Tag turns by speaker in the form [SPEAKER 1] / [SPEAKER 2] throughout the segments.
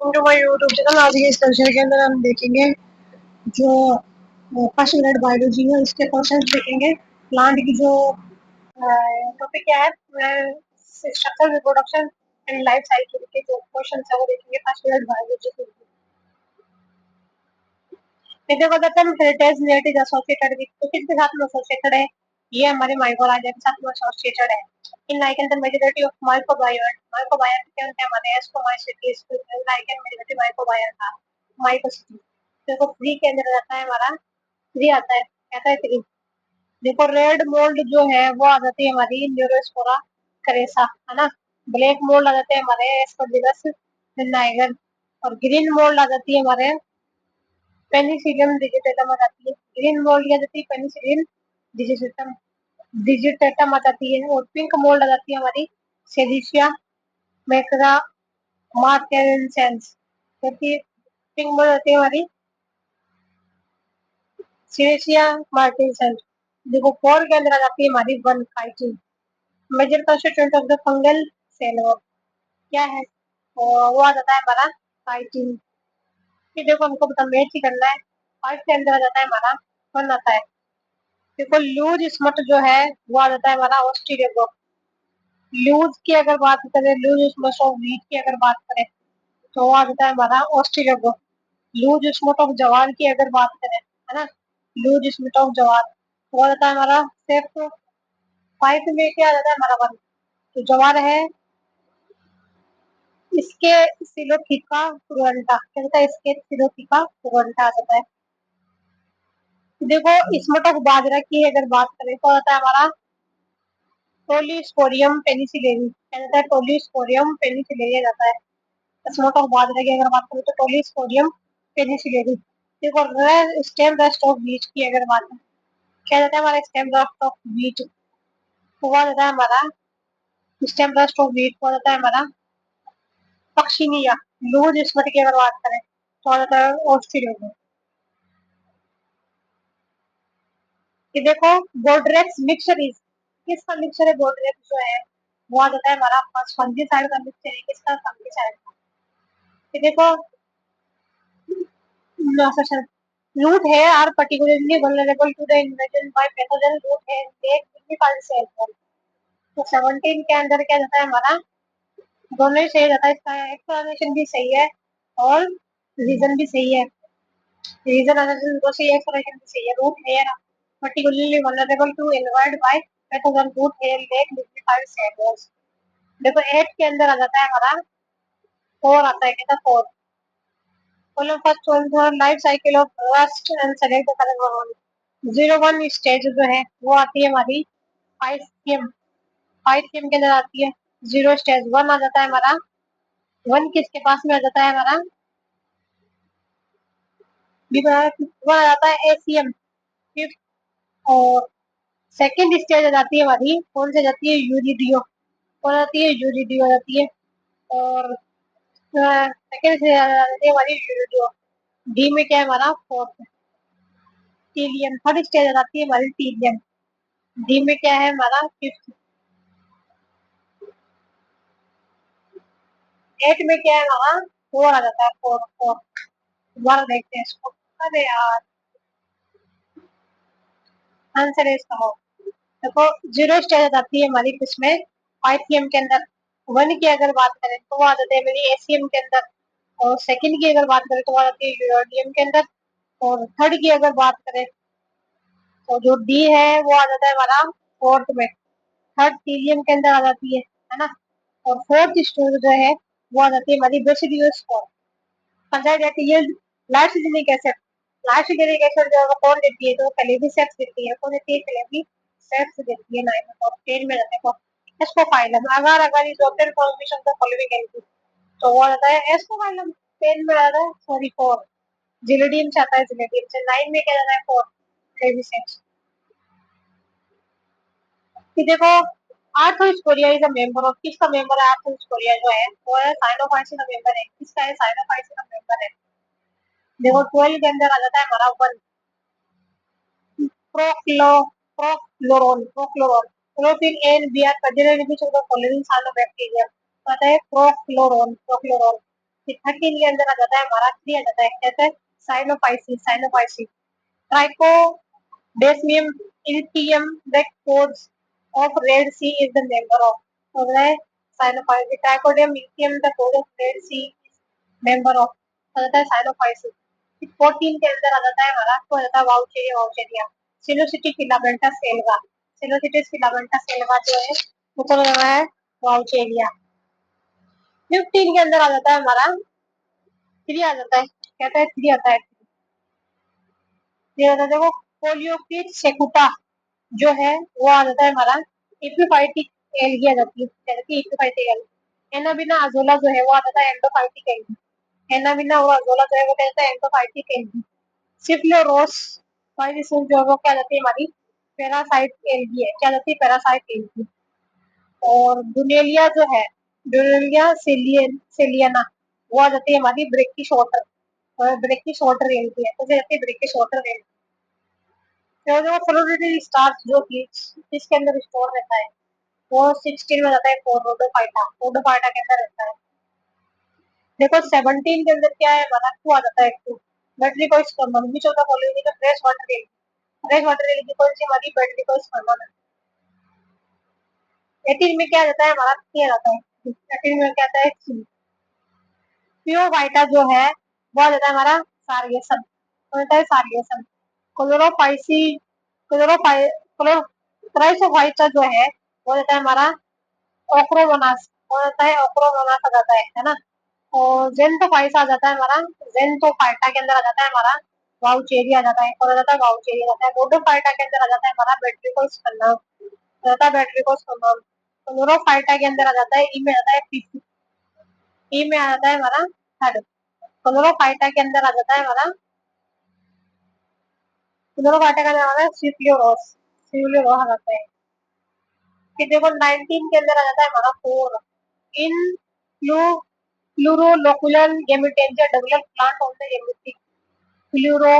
[SPEAKER 1] To my YouTube channel. आज के इस लेक्चर के अंदर हम देखेंगे जो फर्स्ट ग्रेड बायोलॉजी है उसके क्वेश्चन देखेंगे। प्लांट की जो टॉपिक क्या है, structure, reproduction and life cycle के जो क्वेश्चन है वो देखेंगे फर्स्ट ग्रेड बायोलॉजी के। देखो heritage net is associated with, तो किसके साथ में एसोसिएटेड है? ये हमारे माइकोराइजा के साथ में एसोसिएटेड है। इन लाइकेन द मेजॉरिटी ऑफ माइक्रोबायोट के अंदर हमारे एस्कोमाइसिटीज लाइकेन मेजॉरिटी माइक्रोबायोट था माइकोसिटी। देखो फ्री के अंदर रहता है हमारा, फ्री आता है, कहता है फ्री। देखो रेड मोल्ड जो है वो आ जाती है हमारी न्यूरोस्पोरा करेसा, है ना। ब्लैक मोल्ड आ जाते हैं हमारे एस्परजिलस नाइगर, और ग्रीन मोल्ड आ जाती है हमारे पेनिसिलियम डिजिटेटम आ जाती है। ग्रीन मोल्ड आ जाती है पेनिसिलियम डिजिटेटम डिजिटेटम आ जाती है, और पिंक मोल्ड आ जाती है हमारी सेलिशिया मैक्रा मार्केंसेंस, क्योंकि पिंक मोल्ड आती है हमारी सेलिशिया मार्केंसेंस। देखो फोर के अंदर आ जाती है हमारी one chitin, major constituent of the fungal cell क्या है, और वो आ जाता है हमारा काइटिन। फिर देखो हमको पता मैच ही करना है। फाइव के अंदर आ जाता है हमारा वन आता है। देखो लूज स्मट जो है वो आ जाता है हमारा ऑस्ट्रेलिया। लूज की अगर बात करें, लूज स्मट ऑफ वीट की अगर बात करें तो वो आ जाता है हमारा ऑस्ट्रेलिया। लूज स्मट ऑफ जवार की अगर बात करें, है ना, लूज स्मट ऑफ जवार वो आ जाता है हमारा सिर्फ फाइव में क्या आ जाता है हमारा वन। तो जवार है इसके सिलोथिका पुरवंटा, क्या कहता है, इसके सिलोथिका पुरवंटा आ जाता है। देखो स्मट ऑफ बाजरा की अगर बात करें तो आता है हमारा टोलीस्पोरियम पेनिसिलियरी, क्या कहता है, टोलीस्पोरियम पेनिसिलियरी जाता है। स्मट ऑफ बाजरा की अगर बात करें तो टोलीस्पोरियम पेनिसिलियरी। देखो स्टेम रेस्ट ऑफ बीट की अगर बात करें, क्या जाता है हमारा स्टेम रेस्ट ऑफ बीट, तो वो जाता है हमारा स्टेम रेस्ट ऑफ बीट को जाता है हमारा पक्षिनिया। लूज स्मट की अगर बात करें तो जाता है ऑस्ट्रेलिया। कि देखो बोर्ड्रेक्स मिक्सचर इज, किसका मिक्सचर है बोर्ड्रेक्स जो है, वो आ जाता है हमारा फंजीसाइड का मिक्सचर है। किसका? फंजीसाइड का। कि देखो रूट है are particularly vulnerable to the invasion by pathogen root है एक विकिकल सेल। तो 17 के अंदर क्या जाता है हमारा, दोनों ही सही जाता है। इसका एक्सप्लेनेशन भी सही है और रीजन भी सही है। रीजन तो सही है, एक्सप्लेनेशन भी सही है। रूट है particularly vulnerable to invade by pathogen root hair leg liquefied cells। देखो 8 के अंदर आ जाता है हमारा 4 आता है, कहता 4। बोलो first life cycle of rust and select the correct one. 01 stage जो है वो आती है हमारी 5 pm, 5 pm के अंदर आती है। 0 स्टेज 1 आ जाता है हमारा, 1 किसके पास में आ जाता है हमारा, वो आ जाता है ACM 5। और सेकेंड स्टेज आ जाती है हमारी, कौन सी जाती है, यूरिडियो, कौन आती है, यूरिडियो आ जाती है। और सेकेंड स्टेज आ जाती है हमारी यूरिडियो। डी में क्या है हमारा, फोर्थ टीलियम। थर्ड स्टेज आ जाती है हमारी टीलियम। डी में क्या है हमारा, फिफ्थ। 8 में क्या है हमारा, 4 आ जाता है, फोर फोर। दोबारा देखते हैं इसको। अरे यार आंसर है इसका हो। देखो 0 स्टेज आ जाती है हमारी किसमें, 5 pm के अंदर। 1 की अगर बात करें तो वो आ जाते हैं मेरी ACM के अंदर। और सेकंड की अगर बात करें तो वो आ जाती है यूरोडियम के अंदर। और थर्ड की अगर बात करें तो जो डी है वो आ जाता है हमारा फोर्थ में, थर्ड टीलियम के अंदर आ जाती है ना। और फोर्थ स्टोर जो है वो आ जाती है हमारी बेसिडियो स्कोर। कंसिडर दैट ये लाइसिलिक एसिड, लाइसिलिक एसिड जो है कौन देती है, तो कैलेबी सेक्स देती है। कौन देती है, कैलेबी सेक्स देती है। 9 और 10 में जाते हैं एस्कोफाइलम। अगर अगर इस डॉक्टर फॉर्मेशन को फॉलोइंग एंटी तो वो आता है एस्कोफाइलम। 10 में आता है, सॉरी 4 जिलेडियम से आता है, जिलेडियम से। 9 में क्या जाता है, 4 कैलेबी सेक्स। कि देखो आर्थोस्पोरिया इज अ मेंबर ऑफ, किसका मेंबर है आर्थोस्पोरिया जो है, वो है साइनोफाइट्स का मेंबर है। किसका है, साइनोफाइट्स का मेंबर है। देखो 12 के अंदर आ जाता है हमारा वन प्रोक्लो Prochloron, Prochloron. Chlorophyll A and B are considered which of the following cyanobacteria, कहता है प्रोक्लोरोन, प्रोक्लोरोन। 13 के अंदर आ जाता है हमारा 3 आ जाता है, कहते हैं Cyanophyceae. Trichodesmium erythraeum the cause of Red Sea is the member of, हो गया है Cyanophyceae. Trichodesmium erythraeum the cause of Red Sea member of, हो जाता है साइनोफाइसी। 14 के अंदर आ जाता है हमारा, तो आ जाता है वाउचेरिया। सिलोसिटी फिलामेंटस सेल्वा, सिलोसिटिस फिलामेंटस सेल्वा जो है वो कौन हो रहा है, वाउचेरिया। 15 के अंदर आ जाता है हमारा 3 आ जाता है, कहता है 3 आता है, 3 आता है। देखो कोलियोक्टिस सेकुटा जो है वो आ जाता है हमारा एपिफाइटिक एल्गी आ जाती है, कहती है एपिफाइटिक एल्गी। एनाबिना अजोला जो है वो आ जाता है एंडोफाइटिक एल्गी, एनाबिना और अजोला जो है वो कहता है एंडोफाइटिक एल्गी। सिफ्लोरोस वाइरिस जो है वो क्या जाती है हमारी पैरासाइट एल्गी है, क्या जाती है पैरासाइट एल्गी। और डुनेलिया जो है, डुनेलिया सेलियना वो आ जाती है हमारी ब्रेकिश वाटर, और ब्रेकिश वाटर एल्गी है, तो जाती है ब्रेकिश वाटर एल्गी। तो जो फ्लोरिडी स्टार्च जो कि इसके अंदर स्टोर रहता है वो 16 में जाता है फोर्डोफाइटा, फोर्डोफाइटा के अंदर रहता है। देखो 17 के अंदर क्या है हमारा, टू आ जाता है, टू बैटरी को स्पर्मन which of the following is fresh water algae, fresh water algae कौन सी हमारी बैटरी को स्पर्मन है। 18 में क्या जाता है हमारा, क्या जाता है 18 में क्या आता है, पियोफाइटा जो है वो आ जाता है हमारा सार्गेसन, वो जाता है सार्गेसन। क्लोरोफाइसी क्लोरोफाइ क्लोराइसोफाइटा जो है वो जाता है हमारा ओक्रोमोनास, वो जाता है ओक्रोमोनास आ जाता है ना। और जेंटोफाइस आ जाता है हमारा, जेंटोफाइटा के अंदर आ जाता है हमारा वाउचेरी आ जाता है, और आ जाता है वाउचेरी आ जाता है। बोडोफाइटा के अंदर आ जाता है हमारा बैट्रिकोस स्पंदन, आ जाता है बैट्रिकोस स्पंदन। क्लोरोफाइटा के अंदर आ जाता है, ई में आता है फिफ्थ, ई में आ जाता है हमारा थर्ड। क्लोरोफाइटा के अंदर आ जाता है हमारा, क्लोरोफाइटा का नाम है सिफ्लोरोस, सिफ्लोरोस आ जाता है। फिर देखो 19 के अंदर आ जाता है हमारा फोर, इन फ्लू plurilocular gametangia develop plant on the gametic, फ्लूरो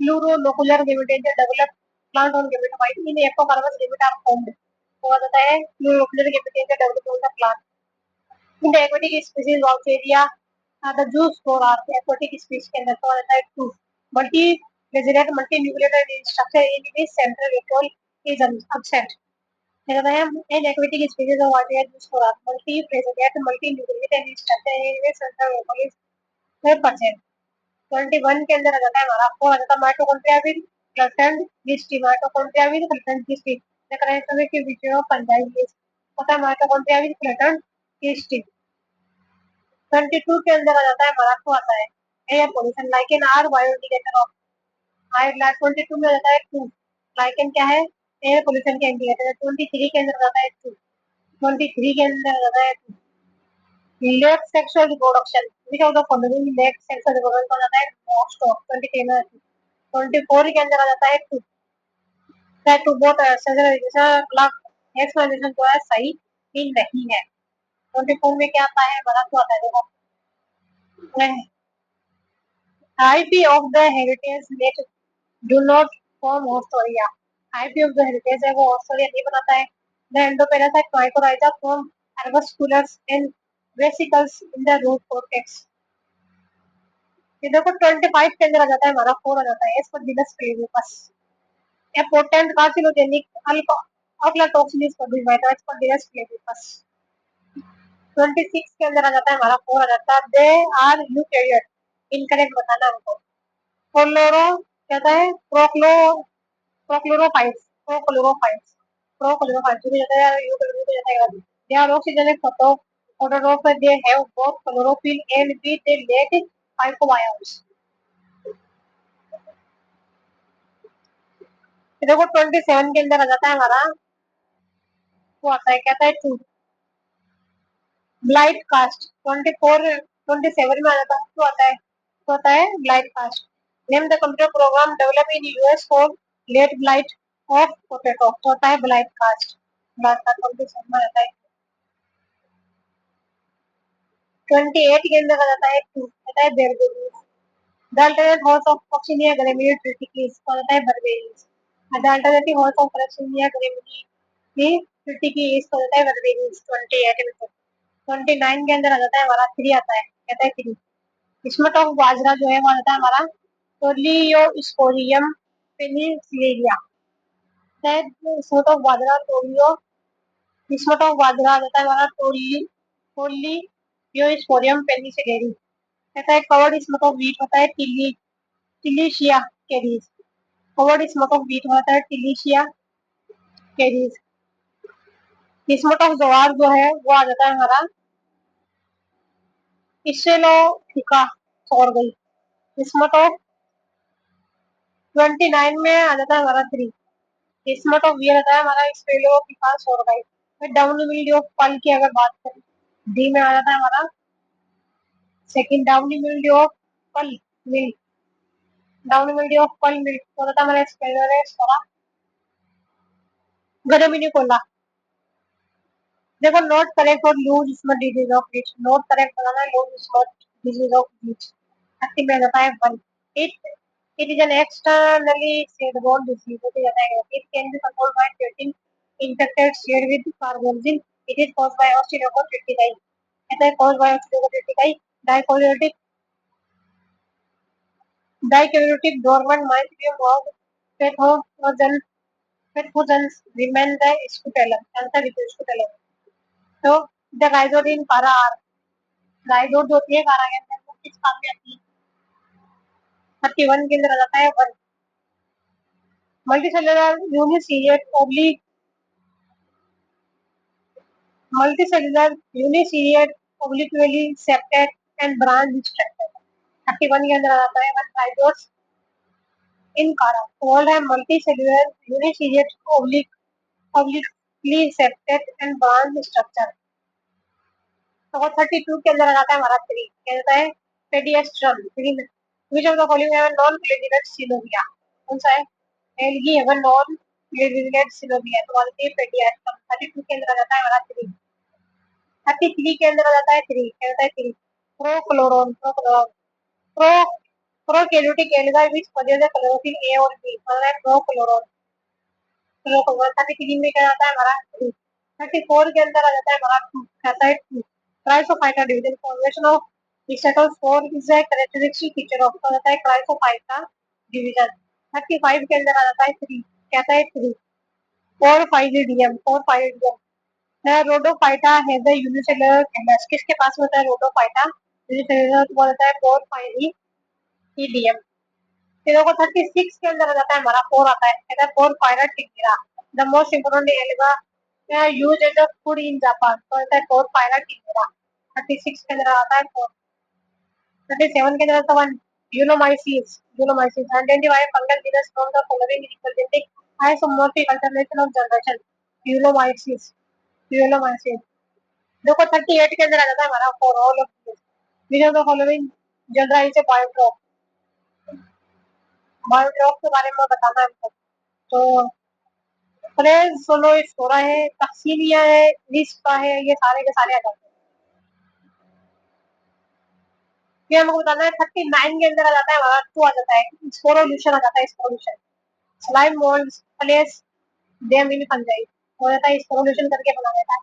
[SPEAKER 1] plurilocular gametangia develop plant on gametophyte in Ectocarpus gamete are found, वो आ जाता है plurilocular gametangia develop on the plant in the aquatic species Vaucheria, the juice for our aquatic species के अंदर तो आ जाता है two. Multi resident multi nucleotide structure in this central atoll is absent, कहता है in aquatic species of water use for are multi resident multi nucleotide structure in this central atoll is 4%। 21 के अंदर आ जाता है हमारा, आपको आ जाता है mitochondria with pleasant history, mitochondria with pleasant history, देख रहे हैं समय के विषय ऑफ फंजाई लिस्ट, पता है माइटोकॉन्ड्रिया विद प्लटेंट हिस्ट्री। 22 के अंदर आ जाता है हमारा, आपको आता है air pollution lichen are bioindicator of, high light 22 में आ जाता है टू, लाइकेन क्या है, एयर पोल्यूशन के इंडिकेटर है। 23 के अंदर आ जाता है टू, 23 के अंदर आ जाता है late sexual reproduction, which of the following late sexual reproduction हो जाता है मोस्ट ऑफ, 23 में। 24 के अंदर आ जाता है two, that two both sexual clock explanation जो है सही ही नहीं है। 24 में क्या आता है हमारा, तो आता है देखो IP of the heritage net do not form hostoria, IP of the heritage है वो hostoria नहीं बनाता है। The endoparasite mycorrhiza form arbusculars and vesicles in the root cortex। ये देखो 25 के अंदर आ जाता है हमारा, 4 आ जाता है इस पर genus क्लेविपस, a potent carcinogenic alpha aflatoxin is produced by the Aspergillus flavipus। 26 के अंदर आ जाता है हमारा, 4 आ जाता है दे आर यूकैरियोट, इनकरेक्ट बताना हमको। क्लोरो कहता है प्रोक्लोरोफाइट्स, प्रोक्लोरोफाइट्स, प्रोक्लोरोफाइट्स जो कहता है यू कर जाता है, they are oxygenate photophototrophs, they have both chlorophyll and b they lack phycobionts। देखो 27 के अंदर आ जाता है हमारा, वो आता है कहता है टू ब्लाइट कास्ट। 24 27 में आ जाता है, तो आता है, तो आता है blight cast. Name the computer program develop in US for late blight of potato, तो होता है ब्लाइट कास्ट। ब्लाइट कास्ट 27 में आता है। 28 के अंदर आ जाता है टू, कहता है बेरबेरीज। द अल्टरनेट हॉर्स ऑफ कॉक्सिनिया ग्रेमिनी ट्रिटिकीज, तो आता है बर्बेरीज। द अल्टरनेटिव हॉर्स ऑफ कॉक्सिनिया ग्रेमिनी ट्रिटिकीज, तो आता है बर्बेरीज 28 में। 29 के अंदर आ जाता है हमारा, थ्री आता है कहता है 3। स्मट ऑफ बाजरा जो है वो आ जाता है हमारा Tolyposporium penicillariae. Smut of bajra smut of bajra आ जाता है हमारा टोलियोस्पोरियम पेनिसिलियरी। कहता है कवर्ड स्मट ऑफ व्हीट होता है Tilletia caries. Covered smut of wheat होता है Tilletia caries. Smut of jowar जो है वो आ जाता है हमारा स्टेनोथिका सॉर्गल। स्मट ऑफ 29 में आ जाता है हमारा 3। स्मट ऑफ वी रहता है हमारा स्टेनोथिका सॉर्गल। फिर डाउन मिल्ड्यू ऑफ पल की अगर बात करें, डी में आ जाता है हमारा second downy mildew of pearl millet. Downy mildew of pearl millet हो जाता है हमारा स्पेलोरेस्फेरा गरमिनिकोला। देखो नॉट करेक्ट और loose smut disease of which, not correct बनाना है loose smut disease of which. Active में रहता है 1। It it is an externally seedborne disease होती जाता है। It can be controlled by treating infected seed with carbamazepine. It is caused by Osteochondritis triticale. कहता है caused by Osteochondritis triticale. Dichondritic dichondritic dormant mycelium of Pethogens remain the scutellum. Answer is scutellum. तो the राइजोडिन पारा are, राइजोड जो होती है कारा के अंदर वो किस काम में आती है? 31 के अंदर आ जाता है 1। Multicellular uniseriate oblique multicellular uniseriate obliquely septate and branch structure। 31 के अंदर आ जाता है 1 राइजोस इन कारा कॉल्ड है multicellular यूनिसीरिएट obliquely septate and branch structure। तो 32 के अंदर आ जाता है हमारा 3, कहता है पेडियस्ट्रम 3 में which of the following have non platelet synovia। कौन सा है? एल्गी है नॉन प्लेटलेट सिलोबिया, तो वाला पेडियस्ट्रम। 32 के अंदर आ जाता है हमारा 3। 33 के अंदर आ जाता है 3, कहता है 3 प्रोक्लोरोन प्रोक्लोरोन pro prokaryotic alga which possess chlorophyll A और बी, मतलब है प्रोक्लोरोन प्रोक्लोरोन। 33 में क्या आता है हमारा 3। 34 के अंदर आ जाता है हमारा 2, कहता है 2 chrysophyta division formation of statospore is a characteristic feature of, तो होता है क्राइसोफाइटा डिवीजन। 35 के अंदर आ जाता है 3, कहता है 3 फोर फाइजिडियम। रोडोफाइटा है द यूनिसेलुलर कैलस, किसके पास होता है रोडोफाइटा यूनिसेलुलर, वो होता है पोरफाइरिडियम। फिर देखो 36 के अंदर आ जाता है हमारा 4 आता है, कहता है Porphyra the most important alga used as a food in Japan, तो होता है पोरफायरा। 36 के अंदर आता है 4। 37 के अंदर आता है 1 eunomyces eunomyces identify fungal genus from the following representing isomorphic alternation of generation eunomyces eunomyces. देखो 38 के अंदर आ जाता है हमारा 4 all of this which of the following genera is a biotroph. Biotroph के बारे में बताना है हमको, तो फ्रेज सोलोस्पोरा है, टक्सिनिया है, रिस्पा है, ये सारे के सारे आ जाते हैं। फिर हमको बताना है 39 के अंदर आ जाता है हमारा 2 आ जाता है स्पोरोल्यूशन आ जाता है sporulation. Slime moulds place them in fungi, हो जाता है स्पोरोल्यूशन करके बना देता है।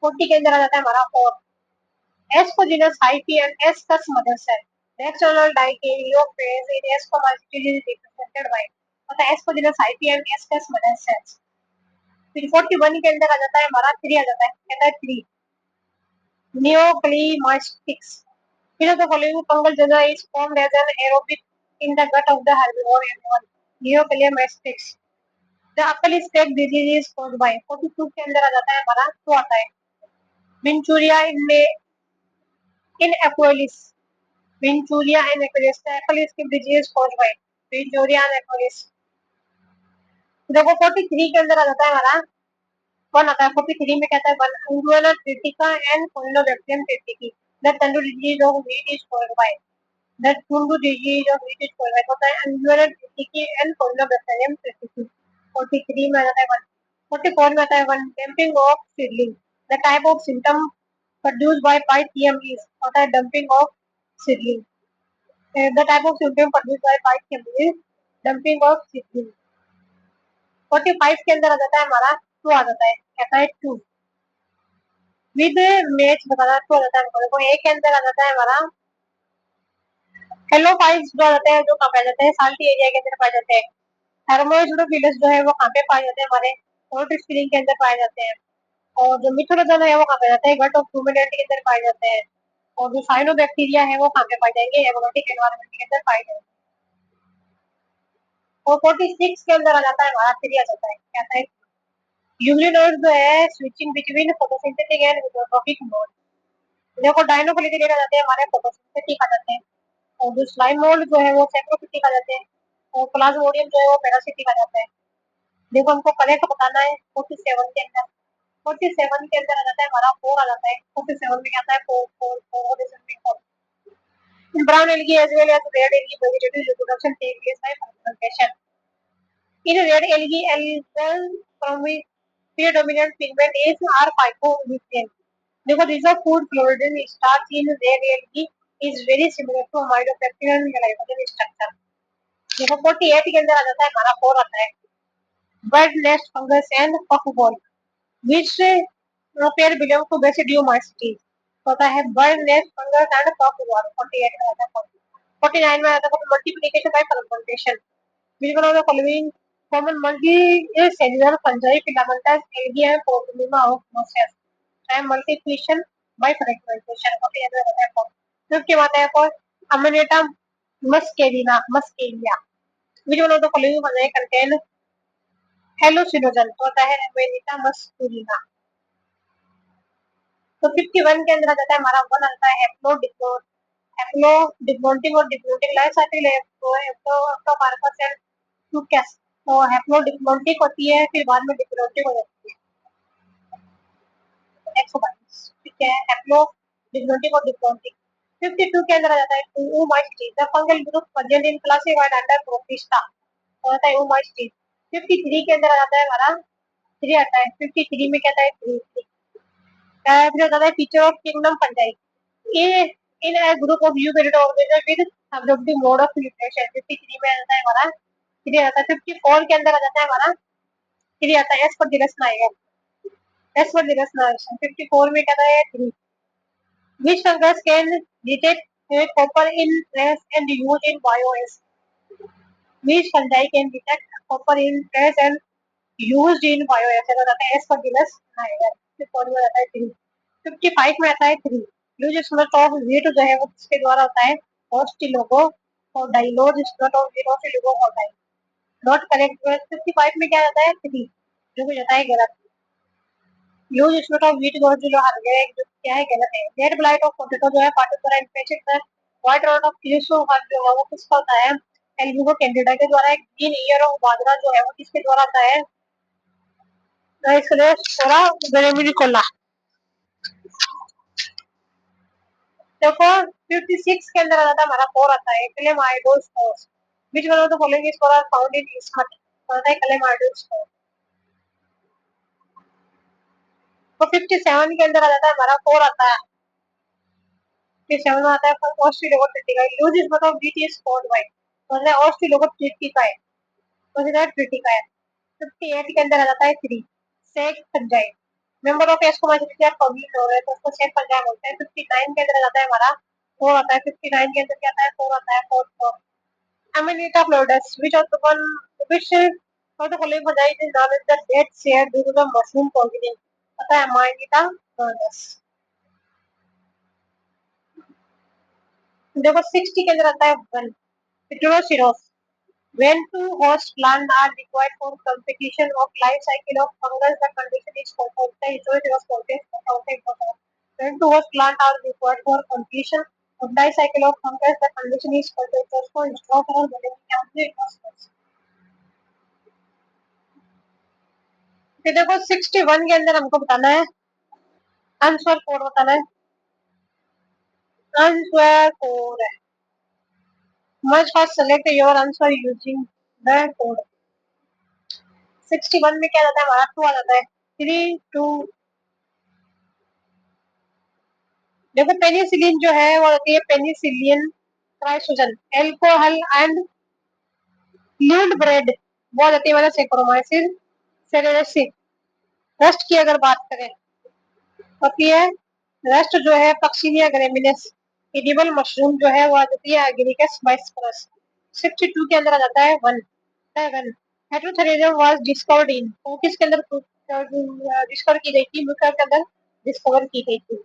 [SPEAKER 1] 40 के अंदर आ जाता है हमारा 4 ascogenous hyphae and ascus mother cell. The external dikaryophase in Ascomycetes is represented by, मतलब ascogenous hyphae and ascus mother cells. फिर 41 के अंदर आ जाता है हमारा 3 आ जाता है, कहता है 3 neoclimastics। Which of the following fungal genera is formed as an aerobic in the gut of the herbivore animal? Neoclimastics। The Achilles stake disease is caused by, 42 के अंदर आ जाता है हमारा 2 आता है Venturinia in Aqualis। Venturinia in Aqualis, the Achilles stake disease is caused by Venturinia in Aqualis। देखो 43 के अंदर आ जाता है हमारा 1 आता है। 43 में कहता है 1 Anguilla tritica and Corynebacterium triticum। The Tundu disease of wheat is caused by, the Tundu disease of wheat is caused by, होता है Anguilla triticum and Corynebacterium triticum। 43 में आ जाता है 1। 44 में आता है 1 Dumping of seedling। The type of symptom produced by Pythium is, होता है dumping of seedling। The type of symptom produced by Pythium is dumping of seedling। 45 के अंदर आ जाता है हमारा 2 आ जाता है, कहता है 2 विद मैच बताना तो आ जाता है हमको। देखो ए के अंदर आ जाता है हमारा हेलोफाइल्स जो आ जाते हैं, जो कहाँ पाए जाते हैं, साल्टी एरिया के अंदर पाए जाते हैं। थर्मोइडोफिलस जो है वो कहाँ पे पाए जाते हैं, हमारे कोल्ड स्प्रिंग के अंदर पाए जाते हैं। और जो मिथोलोजन है वो कहाँ पाए जाते हैं, गट ऑफ रूमिनेंट के अंदर पाए जाते हैं। और जो साइनोबैक्टीरिया है वो कहाँ पे पाए जाएंगे, एरोमेटिक एनवायरनमेंट के अंदर पाए जाएंगे। और 46 के अंदर आ जाता है हमारा, थ्री आ जाता है, कहता है यूग्लिनोड जो है switching between photosynthetic and eutrophic mode. देखो डायनोफिलिक आ जाते हैं हमारे, फोटोसिंथेटिक आ जाते हैं। और जो स्लाइम मोल्ड जो है वो सैप्रोफिटिक आ जाते हैं। और प्लाज्मोडियम जो है वो पैरासिटिक आ जाता है। देखो हमको करेक्ट बताना है 47 के अंदर। 47 के अंदर आ जाता है हमारा, फोर आ जाता है। 47 में क्या आता है, four four four. In brown algae as well as red algae, vegetative reproduction takes place by fermentation. In red algae, algal from which predominant pigment is are phyconutrients. Because this is food fluoridin starch in red algae is very similar to amylopectin and glycogen structure. देखो 48 के अंदर आ जाता है हमारा, four आता है bird nest fungus and puffball, which pair belong to Basidiomycetes. होता है bird nest fungus and puffball। 48 में आता है। 49 में आता है multiplication by fermentation. Which one of the following common multicellular fungi filamentous algae and Porphyria of Mosaic? And multiplication by fermentation। 48 में आता है four। फिर क्या आता है for Amanita muscaria। Which one of the following fungi contain hallucinogen? तो होता है Amanita muscarina। तो 51 के अंदर आ जाता है हमारा, वन आता है हैप्लोडिप्लोइडिक और डिप्लोइडिक लाइफ साइकिल है। तो मार्कस एंड टू कैस। तो हैप्लोडिप्लोइडिक होती है, फिर बाद में डिप्लोइडिक हो जाती है। 122 ठीक है, हैप्लोडिप्लोइडिक और डिप्लोइडिक। 52 के अंदर आ जाता है oomacetes, the fungal group present in classified under protista. तो होता है oomacetes। 53 के अंदर आ जाता है हमारा, थ्री आता है। 53 में क्या आता है, थ्री। फिर आता है फीचर ऑफ किंगडम फंजाई। ये इन a group of eukaryotic organisms with subjective mode of nutrition। 53 में आता है हमारा, थ्री आता है। 54 के अंदर आ जाता है हमारा, थ्री आता है। एस पर दिरस आएगा, एस पर दिरस ना। 54 में क्या आता है, three. Which fungus can detect copper in trace and use in bioassay. Which fungi can detect copper in trace and use in bioassay. अगर आता है एस पर दिरस आएगा। 54 में आता है थ्री। 55 में आता है three. Use smut of wheat जो है वो किसके द्वारा होता है, ऑस्टिलोगो और डाइलोज स्मट ऑफ वीट ऑस्टिलोगो होता है। Not correct. 55 में क्या आता है, थ्री, जो कि जाता है गलत। यूज स्मट ऑफ वीट जो हार गया जो क्या है, गलत है। रेड ब्लाइट ऑफ पोटैटो जो है पार्टिकुलर इन्फेक्शन है। व्हाइट रॉट ऑफ क्रिसो जो है वो किसका होता है, एल्ब्यूगो कैंडिडा के द्वारा। ग्रीन ईयर ऑफ बाजरा जो है वो किसके द्वारा होता है, सोरा बेरेमिनिकोला। देखो 56 के अंदर आ जाता है हमारा, फोर आता है chlamydospores. Which one of the following spore are found in smut. होता है क्लेमाइडोस्पोर। तो 57 के अंदर आ जाता है हमारा, फोर आता है। 57 में आता है ऑस्ट्रेलोगो ट्रिटिका। यूज इज मतलब बीट इज स्पॉट वाइट। मतलब ऑस्ट्रेलोगो ट्रिटिका है, तो इधर ट्रिटिका है। 58 के अंदर आ जाता है three, sac fungi. Member of ascomycetes are public हो रहे तो उसको सेक फंजाई बोलते हैं। 59 के अंदर आ जाता है हमारा, फोर आता है। 59 के अंदर क्या आता है, फोर आता है, four four. Amanita florus, which of the following fungi is known as the dead share due to the mushroom poisoning? पता है Amanita florus। देखो 60 के अंदर आता है one, Pteroceros। When two host plants are required for completion of life cycle of fungus, the condition is called Heteroceros context. When two host plants are required for completion of life cycle of fungus, the condition is called Heteroceros। फिर देखो 61 के अंदर हमको बताना है, answer code बताना है। Answer code है, must first select your answer using the code. 61 में क्या जाता है हमारा, टू आ जाता है। Three to. देखो पेनिसिलिन जो है वो होती है penicillin chrysogenum. Alcohol and lewd bread वो जाती है हमारा सेक्रोमाइसिन सेरेसिस। रस्ट की अगर बात करें होती है। रेस्ट जो है पक्सीनिया ग्रेमिनेस एडिबल मशरूम जो है वो आ जाती है एगरिकस बाइस्पर्स। 62 के अंदर आ जाता है 1 हेटेरोथेरियम वाज डिस्कवर्ड इन, वो किसके अंदर डिस्कवर की गई थी, बुक के अंदर डिस्कवर की गई थी।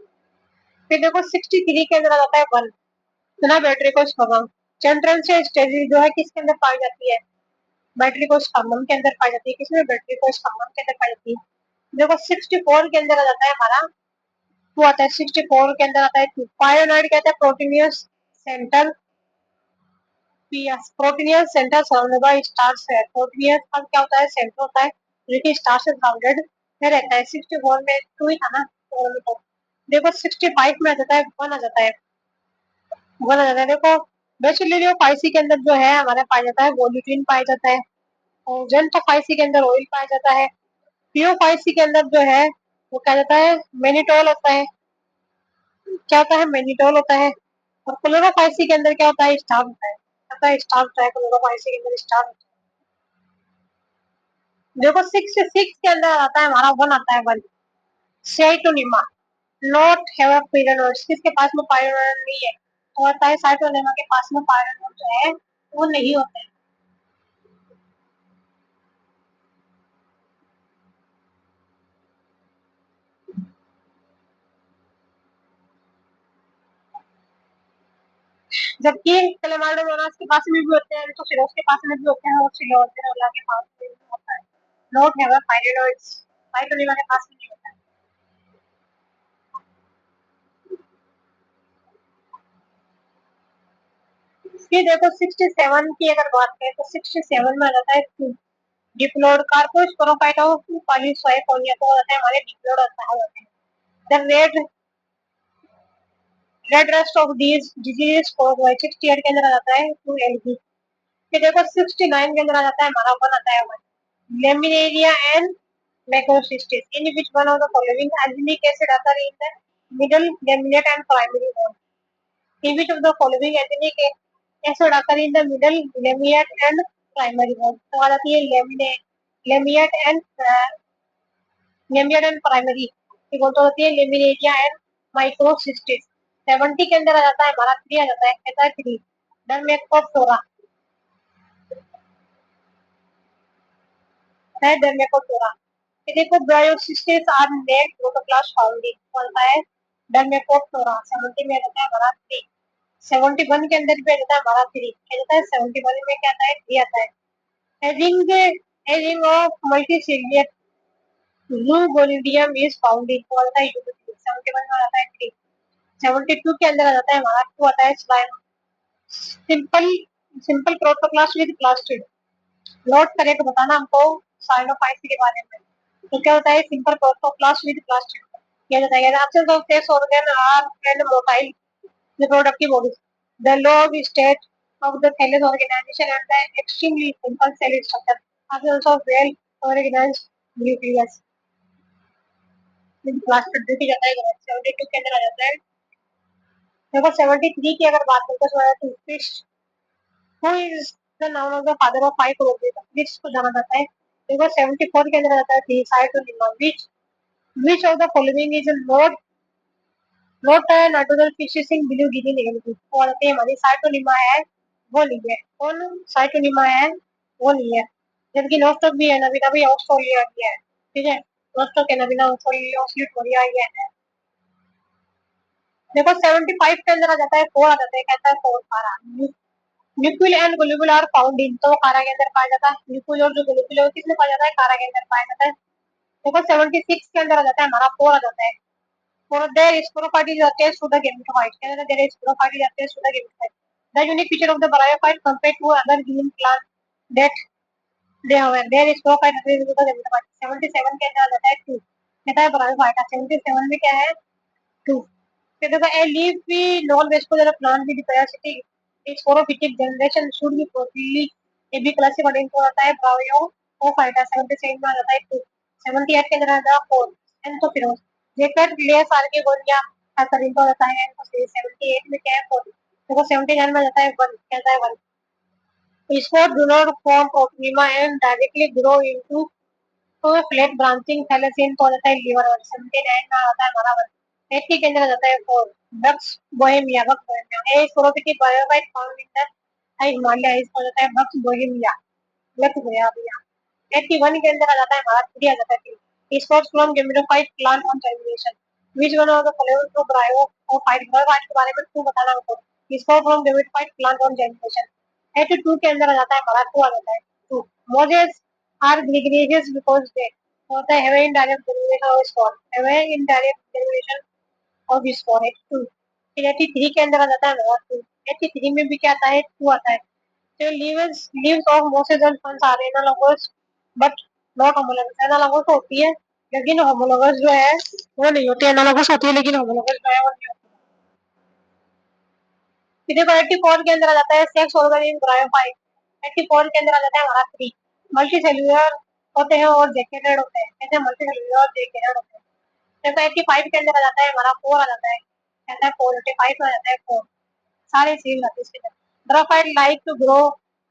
[SPEAKER 1] फिर देखो 63 के अंदर आ जाता है 1 बिना बैटरी को स्पर्म। चंद्रन से स्टेजी जो है किसके अंदर पाई जाती है, बैटरी को स्पर्म के अंदर पाई जाती है। किसमें बैटरी को स्पर्म के अंदर पाई जाती है। देखो 64 के अंदर आ जाता है हमारा, वो आता है 64 के अंदर आता है पायोनाइड कहते हैं proteinaceous centre, proteinaceous centre surrounded by stars है। प्रोटीनियस का क्या होता है, सेंटर होता है जो कि स्टार से सराउंडेड में रहता है। 64 में 2 ही था ना, तो देखो 65 में आ जाता है 1 आ जाता है, 1 आ जाता है। देखो बेसिलियो फाइसी के अंदर जो है हमारा पाया जाता है वोल्यूटिन पाया जाता है, और जेंटोफाइसी के अंदर ऑयल पाया जाता है। पियोफाइसी के अंदर जो है वो क्या जाता है मेनिटोल होता है, क्या होता है मेनिटोल होता है। और क्लोरोफाइसी के अंदर क्या होता है स्टार होता है, होता है स्टार होता है क्लोरोफाइसी के अंदर स्टार होता है। देखो 66 के अंदर आता है हमारा 1 आता है 1 साइटोनिमा नॉट हैव अ पायरोनोइड्स, किसके पास में पायरोनोइड नहीं है, तो होता है साइटोनिमा के पास में पायरोनोइड जो है वो नहीं होता है। जबकि क्लेमाइडोमोनास के पास में भी होते हैं, तो फिरोज के पास में भी होते हैं, और सिलोजेरोला के पास में भी होता है। नॉट हैव अ पायरोनोइड्स, साइटोनिमा के पास में नहीं होता है। फिर देखो 67 की अगर बात करें तो 67 में आ जाता है डिप्लोड कार्पोस्पोरोफाइटोस पॉलीसोएकोनिया को होता है हमारे डिप्लोड होता है। The red rest of these disease को 68 के अंदर आ जाता है टू एलजी। फिर देखो 69 के अंदर आ जाता है हमारा 1 आता है 1 laminaria and macrocystis in which one of the following alginic acid आता है in the middle laminate and primary bone, in which of the following alginic acid आता है in the middle laminate and primary bone, तो आ जाती है laminate laminate and primary, बोलते होती है लेमिनेरिया एंड माइक्रोसिस्टिस। 70 के अंदर आ जाता है हमारा 3 आ जाता है, कहता है 3 डरमेटोफोरा है डरमेटोफोरा। ये देखो बायोसिस्टिस आर नेक्स्ट प्रोटोप्लास्ट फाउंडिंग बोलता है डरमेटोफोरा। 70 में रहता है हमारा 3, 71 के अंदर भी रहता है हमारा 3, कहता है 71 में क्या आता है 3 आता है। Ageing of multicellular eugonidium is found in, बोलता है यूगोनिडियम। 71 में आता है 3, 72 के अंदर आ जाता है हमारा 2 आता है slime simple simple protoplast with plastid. Note करके बताना हमको साइनोफाइट के बारे में। तो क्या होता है सिंपल प्रोटोप्लास्ट विद प्लास्टिड, क्या बताया गया absence of sex organ are and motile reproductive bodies. The log state of the thallus organization and the extremely simple cell structure. Absence of well organized nucleus. Plastid देखी जाता है 72 के अंदर आ जाता है। देखो 73 की अगर बात करते हैं तो fish who is the noun of the father of five chromosomes, तो फिश को जाना जाता है। देखो 74 के अंदर आता है three scytonema which of the following is not nitrogen fixing blue green निगलती, और हमारी साइटोनिमा है वो नहीं है। कौन साइटोनिमा है वो नहीं है। जबकि नोस्टॉक भी है, नवीना भी ऑस्ट्रेलिया की है, ठीक है। नोस्टॉक है, नवीना ऑस्ट्रेलिया ऑस्ट्रेलिया ये है। देखो 75 के अंदर आ जाता है 4 आ जाता है, कहता है 4 chara. Nucule and globule are found in, तो खारा के अंदर पाया जाता है। न्यूक्लियल और जो ग्लोबुल है किसमें पाया जाता है, खारा के अंदर पाया जाता है। देखो 76 के अंदर आ जाता है हमारा 4 आ जाता है। For their sporophyte is attached to the gametophyte. Canada there is sporophyte is attached to the gametophyte. The unique feature of the bryophyte compared to other green plant that they have there is sporophyte attached to the gametophyte. 77 के अंदर आ जाता है 2, कहता है bryophyte। 77 में क्या है 2। फिर देखो a leafy non-vascular plant with parasitic its sporophytic generation should be properly a be classified into होता है bryophyte। 77 में आ जाता है 2। 78 के अंदर आ जाता है 4 एंथोफिरोस जेकर लेस आर्किगोनिया आकर इनको होता है एंथोफिरोस। 78 में क्या है 4। देखो 79 में आ जाता है 1, कहता है 1 spores do not form proteoma and directly grow into तो फ्लैट ब्रांचिंग थैलेसीन तो आ जाता है लीवर और 79 में आता है हमारा 80 के अंदर आ जाता है 4 Buxbaumia Buxbaumia a sporophytic biophyte found in the high Himalaya इसको आ जाता है बक्स बोहेमिया लक्स बोहेमिया 81 के अंदर आ जाता है हमारा 3 आ जाता है spores from gametophyte plant on germination which one of the following to ब्रायो और फाइट बायोफाइट के बारे में तू बताना हमको spore from gametophyte plant on germination 82 के अंदर आ जाता है हमारा 2 आ जाता है 2 Moses are gregarious because they होता है heavy indirect derivation of spore heavy indirect derivation of spore 82 फिर 83 के अंदर आ जाता है हमारा 2 83 में भी क्या आता है 2 आता है तो leaves of mosses and ferns are analogous but not homologous analogous होती है लेकिन homologous जो है वो नहीं होती analogous होती है लेकिन homologous जो है वो नहीं होती फिर देखो 84 के अंदर आ जाता है सेक्स ऑर्गन इन ब्रायोफाइट 84 के अंदर आ जाता है हमारा 3 मल्टी सेल्यूलर होते हैं और जेकेटेड होते हैं ऐसे मल्टी सेल्यूलर और जेकेटेड होते हैं देखो 85 के अंदर आ जाता है हमारा 4 आ जाता है कहता है 4 85 में आ जाता है 4 सारे सेम आते हैं इसके अंदर graphite like to grow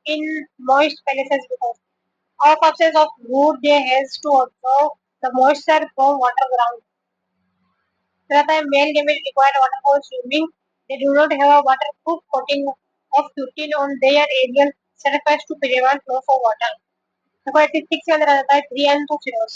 [SPEAKER 1] in moist places because of absence of wood they has to absorb the moisture from water ground रहता है male gamete require water for swimming they do not have a waterproof coating of cutin on their aerial surface to prevent flow of water देखो 86 के अंदर आ जाता है 3 anthocyanins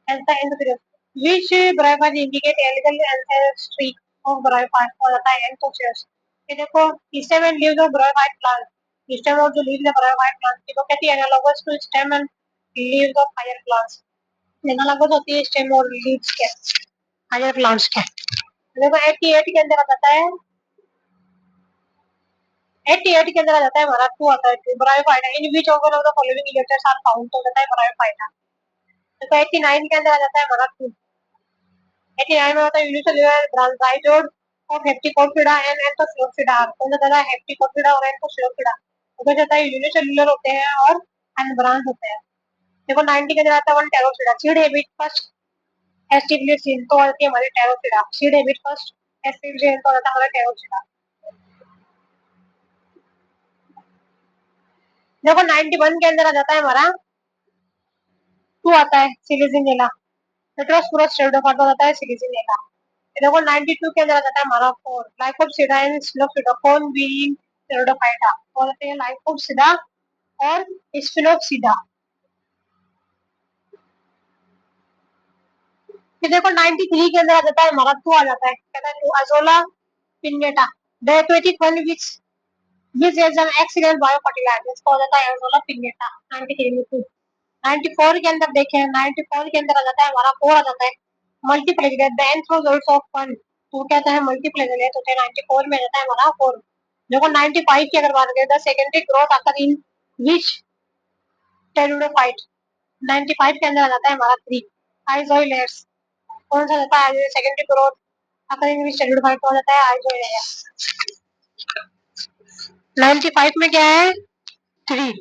[SPEAKER 1] anthocyanins which bryophytes indicate algal ancestry of bryophytes हो जाता है anthocyanins ये देखो stem and leaves of bryophyte plants stem और जो leaves है bryophyte plants की वो कहती है analogous to stem and leaves of higher plants analogous होती है स्टेम और लीव्स के हायर प्लांट्स के देखो 88 के अंदर आ जाता है 88 के अंदर आ जाता है हमारा 2 आता है Bryophyta in which organ of the following letters are found तो जाता है ब्रायोफाइटा देखो 89 के अंदर आ जाता है हमारा 2 89 में होता है यूनिसेल्युलर ब्रांचाइजोड ऑफ हेप्टिकोप्सिडा एंड एंथोसिलोप्सिडा कौन सा होता है हेप्टिकोप्सिडा और एंथोसिलोप्सिडा तो क्या होता है यूनिसेल्युलर होते हैं और अनब्रांच होते हैं देखो 90 के अंदर आता है वन टेरोसिडा सीड हैबिट फर्स्ट एस्टिग्लिसिन तो आती है हमारी टेरोसिडा सीड हैबिट फर्स्ट एस्टिग्लिसिन तो आता है हमारा टेरोसिडा देखो 91 के अंदर आ जाता है हमारा 2 आता है सिलिसिनेला हेटेरोस्पोरस स्टेरोडोफाइटा आता है सिलिसिनेला देखो 92 के अंदर आ जाता है हमारा 4 लाइकोप्सिडा एंड स्फिनोप्सिडा कौन बीइंग स्टेरोडोफाइटा और होते हैं लाइकोप्सिडा और स्फिनोप्सिडा फिर देखो 93 के अंदर आ जाता है हमारा 2 आ जाता है कहता है 2 azolla pinnata the aquatic one which is an excellent biofertilizer इसका हो जाता है अजोला पिन्नेटा 93 में 2 94 के अंदर देखें 94 के अंदर आ जाता है हमारा 4 आ जाता है मल्टीप्लेगरेट द एंथ्रोजोइड्स ऑफ फन तो कहता है मल्टीप्लेगरेट होते हैं 94 में आ जाता है हमारा 4 देखो 95 की अगर बात करें द सेकेंडरी ग्रोथ आकर इन विच टेरिडोफाइट 95 के अंदर आ जाता है हमारा 3 आइजोइलेट्स कौन सा जाता है सेकेंडरी ग्रोथ आकर इन विच टेरिडोफाइट हो जाता है आइजोइलेट्स 95 में क्या है 3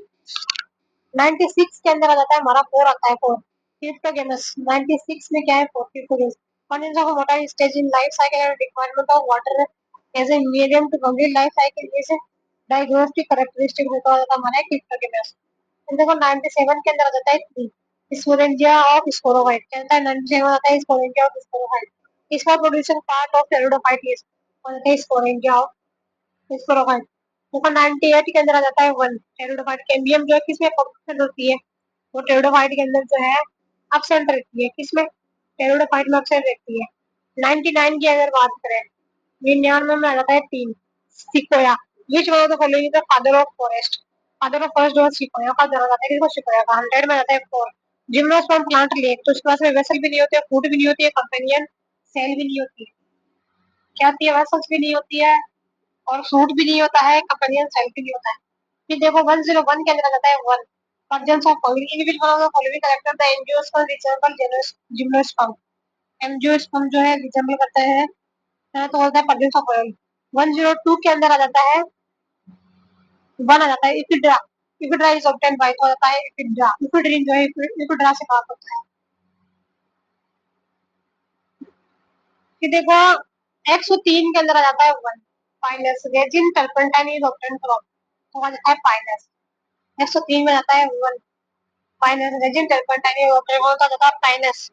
[SPEAKER 1] 96 के अंदर आ जाता है हमारा 4 आता है 4 Cryptogamous 96 में क्या है 44 Contains of water stage in life cycle and requirement of water as a medium to complete life cycle is diagnostic characteristic होता है हमारा Cryptogamous देखो 97 के अंदर आ जाता है 3 Sporangia of sporophyte कहता है 97 आता है Sporangia of sporophyte इसका producing part of pteridophyte is कौन सा Sporangia of sporophyte देखो 98 के अंदर आ जाता है 1 टेरिडोफाइट कैम्बियम जो है किसमें प्रोडक्शन होती है वो टेरिडोफाइट के अंदर जो है एब्सेंट रहती है किसमें टेरिडोफाइट में एब्सेंट रहती है 99 की अगर बात करें 99 में आ जाता है 3 sequoia which one of the following is the father of first जो सिकोया का जरा जाता है किसको सिकोया का 100 में आता है 4 जिम्नोस्पर्म प्लांट लेक तो उसके पास में वेसल भी नहीं होती है फूड भी नहीं होती है कंपेनियन सेल भी नहीं होती है क्या होती है वेसल्स भी नहीं होती है और फ्रूट भी नहीं होता है कंपेनियन सेल भी नहीं होता है फिर देखो 101 के अंदर आ जाता है 1 Origins of following in which one of the following character the angiosperm resemble gymnosperm angiosperm जो है रिजेंबल करता है तो होता है Origins of following 102 के अंदर आ जाता है 1 आ जाता है इपिड्रा इपिड्रा इज ऑब्टेन्ड बाय तो होता है इपिड्रा इपिड्रीन जो है इपिड्रा से प्राप्त होता है फिर देखो 103 के अंदर आ जाता है 1 Pinus resin turpentine is obtained from तो आ जाता है पाइनस 103 में आता है 1 पाइनस, रेजिन टर्पेंटाइन कौन सा जाता है पाइनस।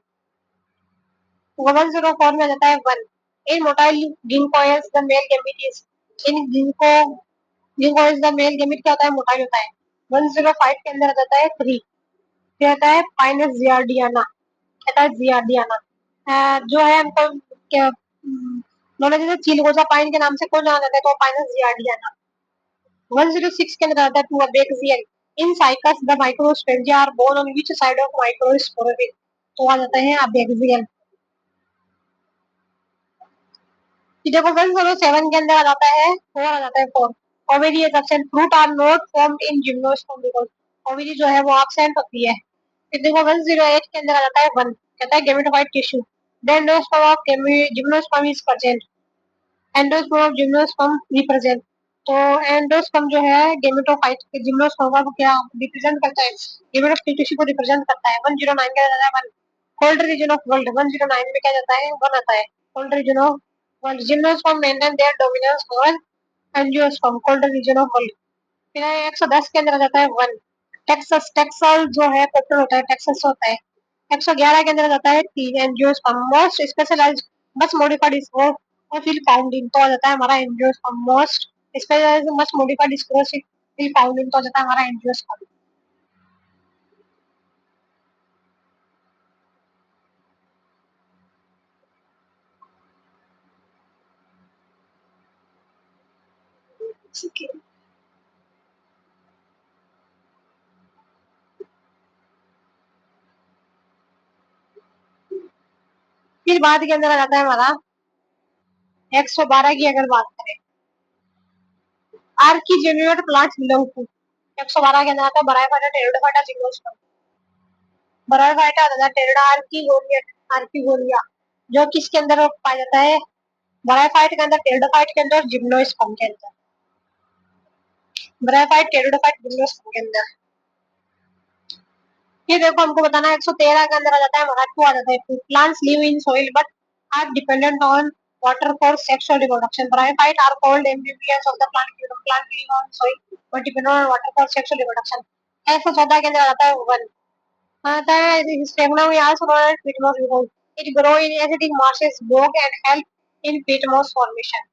[SPEAKER 1] 104 में जाता है 1। In motile ginkgoales the male gamete is, in ginkgoales the male gamete क्या होता है मोटाइल होता है। 105 के अंदर आ जाता है 3, क्या होता है पाइनस जियार्डियाना, कहता है जियार्डियाना। जो है हमको क्या नॉलेज है चिलगोजा पाइन के नाम से कौन जाना जाता है तो पाइनस जियार्डियाना। 106 के अंदर आता है two abaxial, in Cycas the microsporangia are borne on which side of microsporangia, तो आ जाता है अबेक्सियल। देखो 107 के अंदर आ जाता है 4, आ जाता है 4। Ovary is absent, fruit are not formed in gymnosperm because ovary जो है वो एब्सेंट होती है। फिर देखो 108 के अंदर आ जाता है 1, कहता है gametophyte tissue, the endosperm of gymnosperm is present, endosperm of gymnosperm represent, तो एंडोस्पर्म जो है गेमेटोफाइट के जिम्नोस्पर्म को क्या रिप्रेजेंट करता है, गेमेटोफाइट टिश्यू को रिप्रेजेंट करता है। 109 के अंदर आ जाता है 1, कोल्ड रीजन ऑफ वर्ल्ड, 109 में क्या जाता है 1 आता है, cold region of world, gymnosperm maintain their dominance over angiosperm, cold region of world. फिर 110 के अंदर आ जाता है 1, टेक्सस, टेक्सल जो है पेट्रोल होता है, टेक्सस होता है। 111 के अंदर आ जाता है 3, angiosperm most specialised must modified sclereid found in, तो आ जाता है हमारा angiosperm most specialised must modified sclereid found in, तो आ जाता है हमारा एंजियोस्पर्म। फिर बाद के अंदर आ जाता है हमारा 112 की अगर बात करें, आर्किजेनियोट प्लांट्स बिलोंग टू, 112 के अंदर आता है ब्रायोफाइटा, टेरिडोफाइटा, जिम्नोस्पर्म। ब्रायोफाइटा आ जाता है टेरिडा, आर्किगोनिया, आर्किगोनिया जो किसके अंदर पाया जाता है, ब्रायोफाइट के अंदर, टेरिडोफाइट के अंदर, जिम्नोस्पर्म के अंदर। ब्रायोफाइट, टेरिडोफाइट, जिम्नोस्पर्म के अंदर। ये देखो हमको बताना है 113 के अंदर आ जाता है हमारा 2, आ जाता है 2, plants live in soil but are dependent on water for sexual reproduction, bryophyte are called amphibians of the plant kingdom, plant live on soil but depend on water for sexual reproduction. 114 के अंदर आ जाता है 1, आता है sphagnum या सोलोनल peat moss because it grow in acidic marshes, bog and help in peatmoss formation।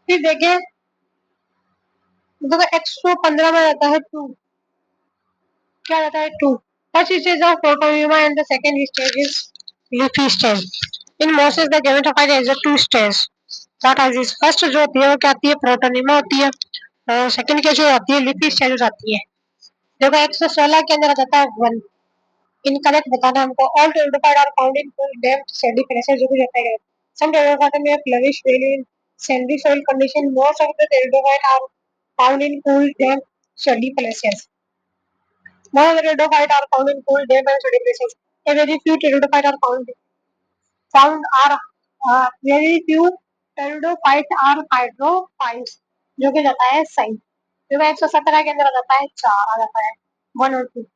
[SPEAKER 1] फिर देखें तो 115 में आता है 2, क्या रहता है 2, first stage of protonema and the second stage is leafy stage. In mosses the gametophyte is a two stage, what are this, first जो होती है वो क्या आती है प्रोटोनियमा होती है, और सेकंड क्या जो आती है लीफी स्टेज आती है। देखो 116 के अंदर आ जाता है 1, इनकरेक्ट बताना हमको, all pteridophyte are found in cool damp sandy places, जो भी रहता है सम टेरिडोफाइट में flourish well in sandy soil condition, most of the pteridophyte are found in cool damp sandy places, most of the pteridophyte are found in cool damp and sandy places, a very few pteridophyte are found are very few pteridophyte are hydrophytes, जो कि जाता है सही। जो 117 के अंदर आ जाता है 4, आ जाता है 1 और 2।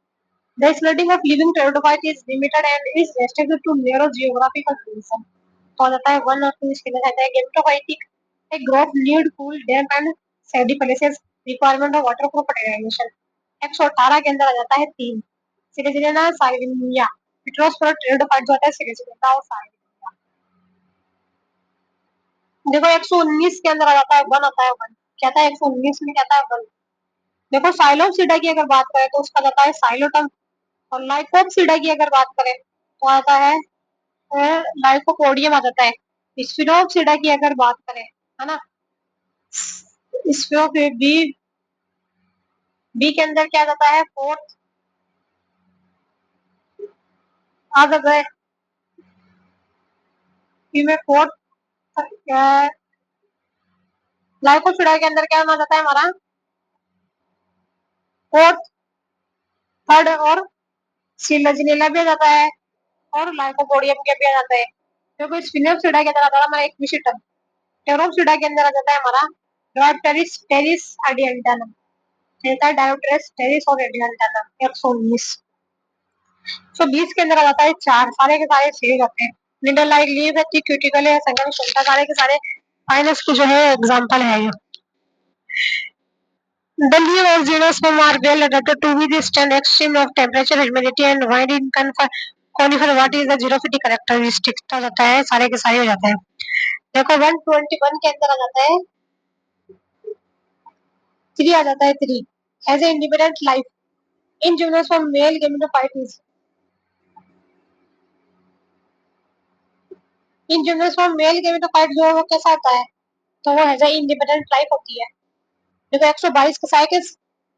[SPEAKER 1] The spreading of living pteridophyte is limited and is restricted to narrow geographical region, तो आ जाता है 1 और 2 इसके अंदर रहता है gametophytic, a growth need cool damp and sandy places, requirement of water for fertilization। 118 के अंदर आ जाता है 3, सिलिसिलिना साइलिनिया, पिट्रोस्पोरा टेरिडोफाइट जो होता है सिलिसिलिना और साइलिनिया। देखो 119 के अंदर आ जाता है 1, आता है 1, कहता है 119 में कहता है 1। देखो साइलोसिडा की अगर बात करें तो उसका जाता है साइलोटम, और लाइकोप्सिडा की अगर बात करें तो आता है लाइकोपोडियम आ जाता है। स्फिनोक्सिडा की अगर बात करें, है ना, स्फिनो बी, बी के अंदर क्या जाता है फोर्थ आ जाता है, बी में फोर्थ, लाइकोसिडा के अंदर क्या आ जाता है हमारा फोर्थ, थर्ड और सिलजिनेला भी आ जाता है, और लाइकोपोडियम के भी आ जाता है। क्योंकि स्फिनोक्सिडा के अंदर आता है हमारा एक विशिष्ट, टेरोक्सिडा के अंदर आ जाता है हमारा डायोप्टेरिस टेरिस आडियंटम, रहता है डायोप्टेरिस टेरिस और आडियंटम। 119 120 के अंदर आ जाता है 4, सारे के सारे सही रहते हैं। निडल लाइक लीव है, क्यूटिकल है, संगम सुनता, सारे के सारे फाइनस की जो है एग्जांपल है ये। The leaf of gymnosperm are well adapted to withstand extreme of temperature, humidity and wind in conifer. What is the xerophytic characteristics? तो जाता है सारे के सारे हो जाते हैं। देखो 121 के अंदर आ जाता है 3 आ जाता है 3 as a independent life in gymnosperm male gametophyte in gymnosperm male gametophyte जो है वो कैसा होता है तो वो एज ए इंडिपेंडेंट लाइफ होती है। देखो 122 का cycle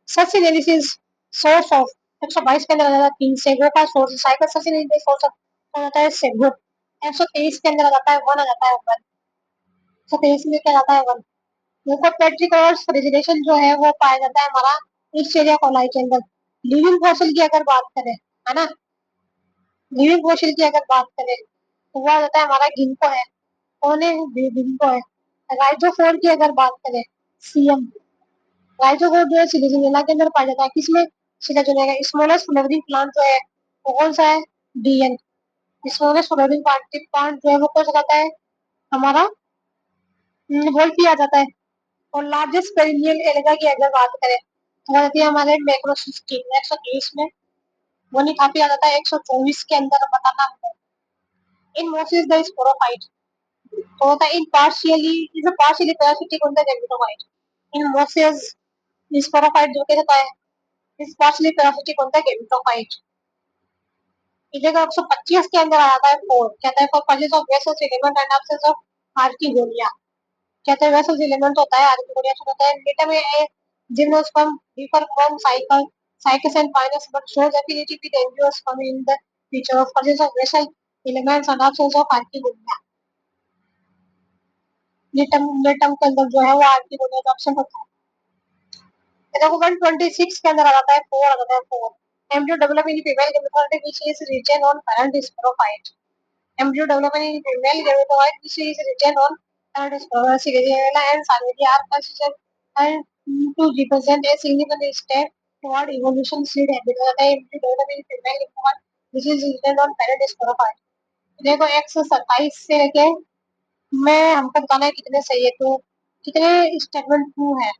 [SPEAKER 1] such analysis source of 122 के अंदर आ जाता है 3 सेगो का सोर्स साइकिल सच एनालिसिस सोर्स हो जाता है सेगो 123 के अंदर आ जाता है 1 आ जाता है 1 123 में क्या आता है 1 देखो पेट्रिक और रेजुलेशन जो है वो पाया जाता है हमारा इस एरिया कोलाई के अंदर। लिविंग फॉसिल की अगर बात करें है ना लिविंग फॉसिल की अगर बात करें तो वो आ जाता है हमारा गिंको है कौन है गिंको है। राइजोफोर की अगर बात करें सीएम राइजोफोर जो है सिलिकोनेला के अंदर पाया जाता है किसमें सिलिकोनेला स्मॉलेस्ट फ्लोवरिंग प्लांट जो है वो कौन सा है डीएन स्मॉलेस्ट फ्लोवरिंग प्लांट जो है वो कौन सा रहता है हमारा वोल्फी आ जाता है। और लार्जेस्ट पेरिनियल एल्गा की अगर बात करें तो रहती है हमारे मैक्रोसिस्टीन 123 में वो नहीं काफी आ जाता है 124 के अंदर बताना हमको इन मोसिस द स्पोरोफाइट तो होता है in partially is a partially parasitic on the gametophyte in mosses sporophyte जो कहता है is partially parasitic on the gametophyte. इधर 125 के अंदर आ जाता है 4 कहता है for possess of vessels element and absence of archegonia कहते हैं वेसल्स एलिमेंट होता है आर्किगोनिया से होता है डेटा में gymnosperm differ from cycas and Pinus but shows affinity with angiosperm in the feature of presence of vessel elements and absence of archigonia। नेटम के अंदर जो है वो आर्किगोनिया का ऑप्शन होता है। देखो 126 के अंदर आ जाता है 4 आ जाता है 4 embryo develop in female gametophyte which is written on parent sporophyte embryo develop in female gametophyte which is written on parent sporophyte and salvia are considered and to represent a significant step toward evolution seed habit हो जाता है embryo develop in female gametophyte which is written on parent sporophyte। देखो 127 से लेके मैं हमको बताना है कितने सही है तो कितने स्टेटमेंट ट्रू है।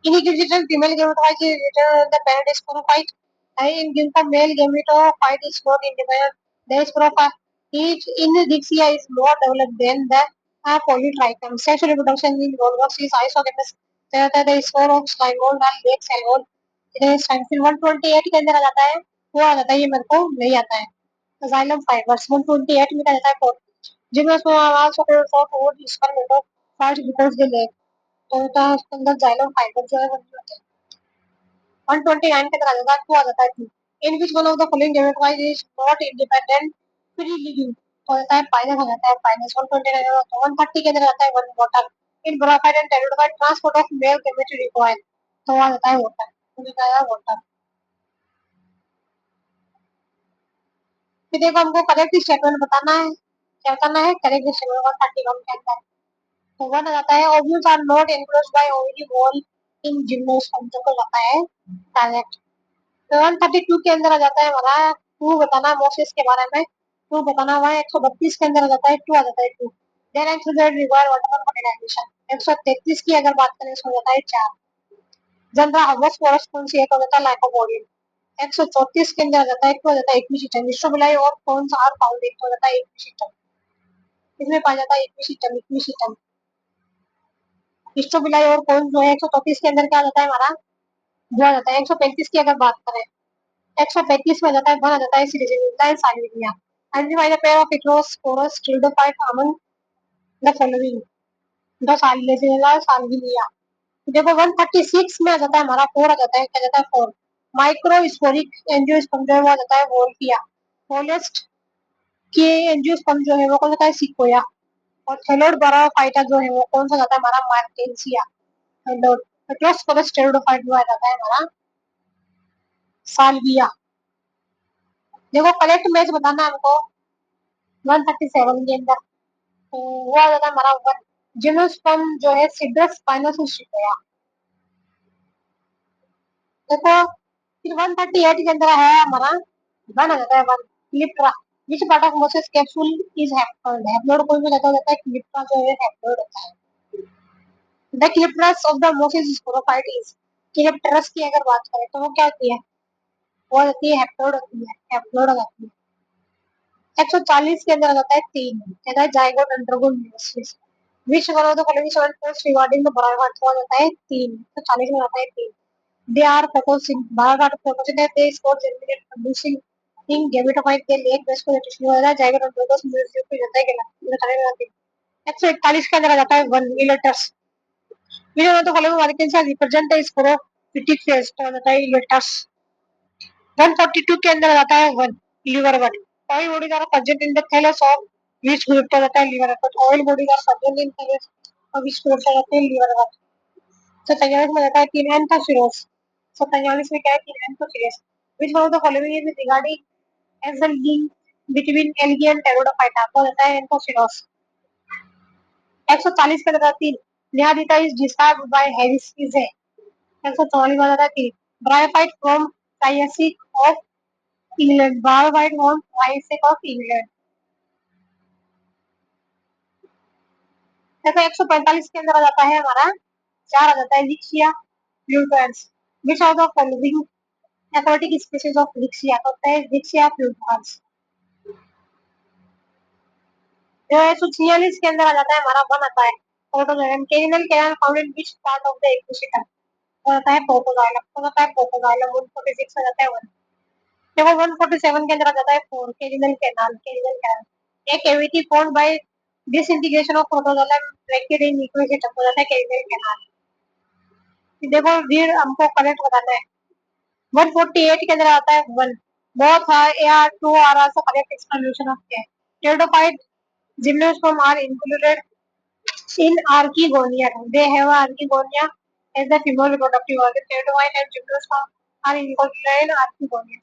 [SPEAKER 1] In equivalent female gametophyte is written the parent sporophyte. In ginkgo male gametophyte is not independent. The sporophyte each in Dixia is more developed than the polytrichum. Sexual reproduction in Golgoth is isogamous. The spore of sligold and lake cellgold. फिर 128 के अंदर आ जाता है वो आ जाता है ये मेरे को नहीं आता है xylem fibers 128 में क्या जाता है फोर जिनमें उसमें आवाज को फोर इसका मेरे को फास्ट बिकॉज दे ले तो होता है उसके अंदर xylem fiber जो है वो नहीं होता है। 129 के अंदर आ जाता है टू आ जाता है two in which one of the following gametophyte is not independent free living तो होता है पाइनस हो जाता है पाइनस 129 तो 130 के अंदर आता है one water in bryophyte and pteridophyte transport of male gametes required तो आ जाता है वाटर तो लिखा है वाटर। फिर देखो हमको करेक्ट स्टेटमेंट बताना है क्या बताना है करेक्ट स्टेटमेंट 131 के अंदर तो वन आ जाता है ovules are not enclosed by ovary wall in gymnosperm को जाता है करेक्ट। तो 132 के अंदर आ जाता है हमारा टू बताना मोसिस के बारे में टू बताना हुआ है 132 के अंदर आ जाता है टू आ जाता है to then excluded require water for 133 की अगर बात करें इसमें जाता है चार जनरल हर्बस फॉरेस्ट कौन सी है तो जाता है लाइकोपोडियम 134 के अंदर आ जाता है टू आ जाता है इक्विसिटम विश्वविलाई और कौन सा आर फाउंड एक तो जाता है इक्विसिटम इसमें पाया जाता है इक्विसिटम इक्विसिटम विश्वविलाई और कौन जो है 134 के अंदर क्या आ जाता है हमारा जो आ जाता है 135 की अगर बात करें 135 में आ जाता है वन आ जाता है selaginella and salvinia identify the pair of heterosporous pteridophyte among the following the selaginella salvinia. देखो 136 में आ जाता है हमारा फोर आ जाता है क्या जाता है फोर माइक्रोस्पोरिक एंजियोस्पर्म जो है वो आ जाता है वोल्फिया फॉलेस्ट के एंजियोस्पर्म जो है वो कौन सा है सिकोया और थैलोड बराफाइटा जो है वो कौन सा जाता है हमारा मार्टेंसिया थैलोड इक्रोस्पोरस स्टिल्डोफाइट जो आ जाता है हमारा साल्विया। देखो करेक्ट मैच बताना है हमको 137 के अंदर तो वो आ जाता है हमारा वन जिम्नोस्पर्म जो है सिड्रस स्पाइनोसस शिकोया। देखो फिर 138 के अंदर है हमारा वन आ जाता है one calyptra which part of mosses capsule is haploid haploid कोई भी जाता है क्लिप्रा जो है हैप्लोइड होता है the calyptra of the mosses sporophyte is calyptra की अगर बात करें तो वो क्या होती है, वो होती है हैप्लोइड होती है, हैप्लोइड होती है। 140 के अंदर आ जाता है 3, कहता है zygote undergo meiosis, which one of the following seven post regarding the bioguard, तो आ जाता है 3, 140 में आता है 3। दे आर फोटोसिन, बायोगार्ड फोटोसिन है, they store germinate producing in gametophyte के लिए बेस्ट को टिश्यू हो जाता है, जाइगोट अंडरगो मेयोसिस को जाता है केला, ये बताने में आती है। 141 के अंदर आ जाता है 1 elaters, which one of the following molecules represent the sporophytic phase, तो आ जाता है इलेटस। 142 के अंदर आता है 1 liverwort, oil bodies are present in the thallus of which group, तो रहता है liverwort, oil bodies are present in thallus of which group, तो रहते हैं लीवर गट। 143 में रहता है 3 एंथोसिरोस, 143 में क्या है 3 anthoceros, which one of the following is regarding as the link between algae and pteridophyta, तो रहता है एंथोसिरोस। 140 का रहता है 3 naiadita is described by Harris is है, 144 में रहता है 3 bryophyte from Triassic of England, bryophyte from Triassic of England. देखो 145 के अंदर आ जाता है हमारा 4 आ जाता है riccia fluitans, which of the following aquatic species of riccia, तो होता है लिक्सिया फ्लूटुएंस। जो 146 के अंदर आ जाता है हमारा 1 आता है protoxylem, carinal canal found in which part of the equisetum, तो होता है प्रोटोजाइलम, तो होता है प्रोटोजाइलम। 146 आ जाता है 1। देखो 147 के अंदर आ जाता है 4 कैनिनल कैनाल, कैनिनल कैनाल एक cavity formed by disintegration of protoxylem tracheid in equisetum, तो होता है कैनिनल कैनाल। देखो फिर हमको करेक्ट बताना है। 148 के अंदर आता है 1 both are 2 are also correct explanation of care, pteridophyte gymnosperm are included in archegonia, they have archegonia as the female reproductive organ, pteridophyte and gymnosperm are included in archegonia।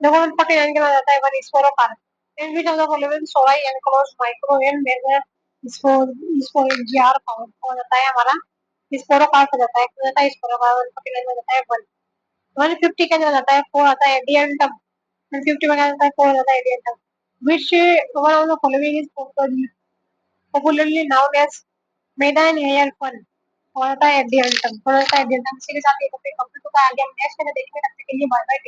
[SPEAKER 1] देखो 149 के बाद आता है 1 sporocarp, in which of the following soli enclosed micro and major sporangia are found, हो जाता है हमारा स्पोरोकार्प हो जाता है, हो जाता है स्पोरोकार्प। 149 में जाता है 1। 150 के अंदर आता है 4 आता है एडियंटम, 150 में क्या आता है 4 आता है Adiantum, which one of the following is popularly known as मैदान हेयर फन, और आता है एडियंटम, और आता है एडियंटम। इसी के साथ ये टॉपिक कंप्लीट होता है, आगे हम नेक्स्ट में देखेंगे, तब तक के लिए बाय बाय।